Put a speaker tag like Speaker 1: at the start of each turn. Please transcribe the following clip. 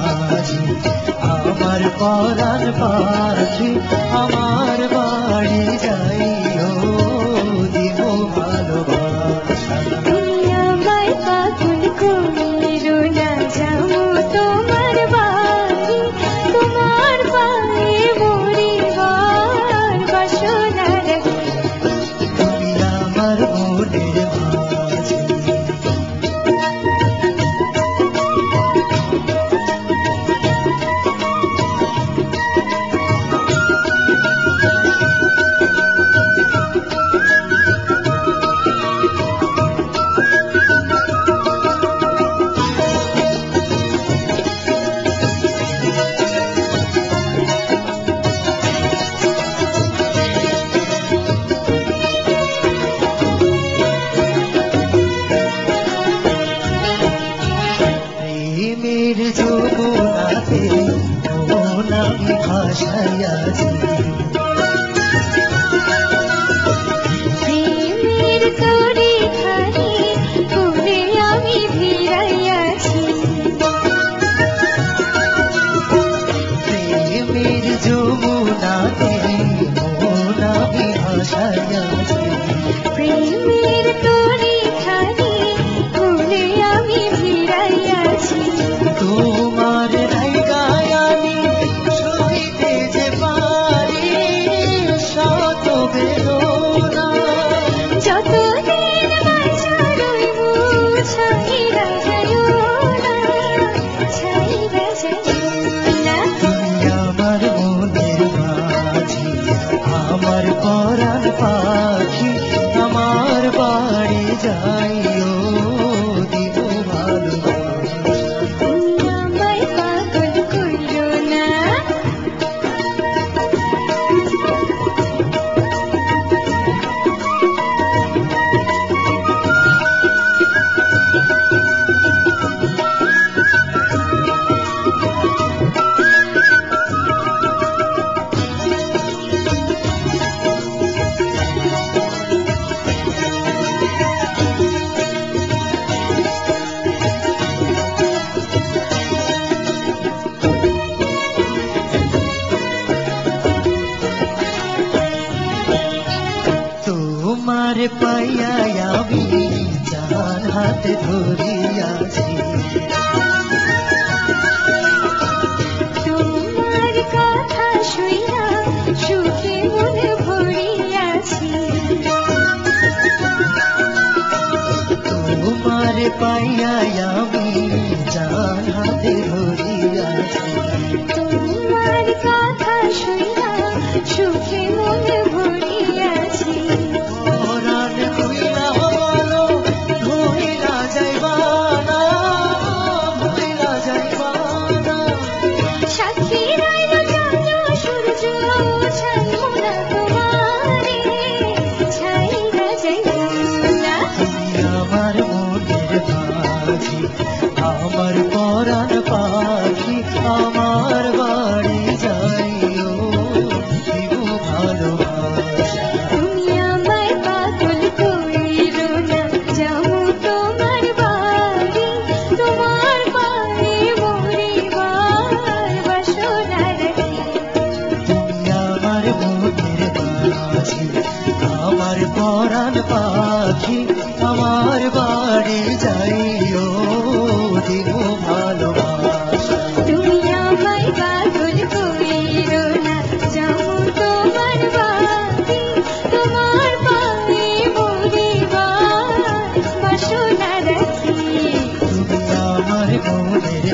Speaker 1: মাঝি আমার পরাণ পাখি আমার বাড়ি যাইও দিব ভালোবাসা
Speaker 2: তুমি আমায় পাগল করিরো না যাবো তোমার বাড়ি তোমার পায়ে মরিবার বাসনা রাখি
Speaker 1: তুমি আমার মনের মাঝি প্রেমের যমুনাতে মন আমি ভাসাইয়াছি
Speaker 2: প্রেমের তরি খানি করে আমি ভিড়াইয়াছি
Speaker 1: প্রেমের যমুনাতে মন আমি ভাসাইয়াছি
Speaker 2: প্রেমের তরি খানি করে আমি ভিড়াইয়াছি
Speaker 1: তোমার রাইগায় আমি সইতে যে পারি শত বেদনা
Speaker 2: যতদিন বাঁচা রইব ছাইরা যাইও না ছাইরা যাইও না
Speaker 1: তুমি আমার মনের মাঝি আমার পরাণ পাখি আমার বাড়ি যাইও দিব ভালোবাসা
Speaker 2: তুমি আমায় পাগল কইরো না
Speaker 1: তোমার পাইয়া আমি জান হাতে ধরিয়াছি
Speaker 2: তোমার কথা শুইয়া সুখে মনে ভরিয়াছি
Speaker 1: তোমার পাইয়া আমি জান হাতে ধরিয়াছি
Speaker 2: তোমার কথা শুইয়া সুখে মনে ভরিয়াছি
Speaker 1: পরাণ কইলা বলো ভুইলা যাইবা না ভুইলা যাইবা না
Speaker 2: সাক্ষী রইল চন্দ্র সূর্য ছাড়বো না তোমারে ছাইরা যাইও না
Speaker 1: তুমি আমার মনের মাঝি আমার পরাণ পাখি আমার বাড়ি যাইও দিব ভালোবাসা
Speaker 2: তুমি আমায় পাগল কইরো না যাবো তোমার বাড়ি তোমার পায়ে মরিবার বাসনা রাখি
Speaker 1: তুমি আমার মনের মাঝি আমার পরাণ পাখি আমার বাড়ি যাইও দিব ভালোবাসা
Speaker 2: তুমি আমায় পাগল কইরো না যাবো তোমার বাড়ি তোমার পায়ে মরিবার বাসনা রাখি
Speaker 1: তুমি আমার মনের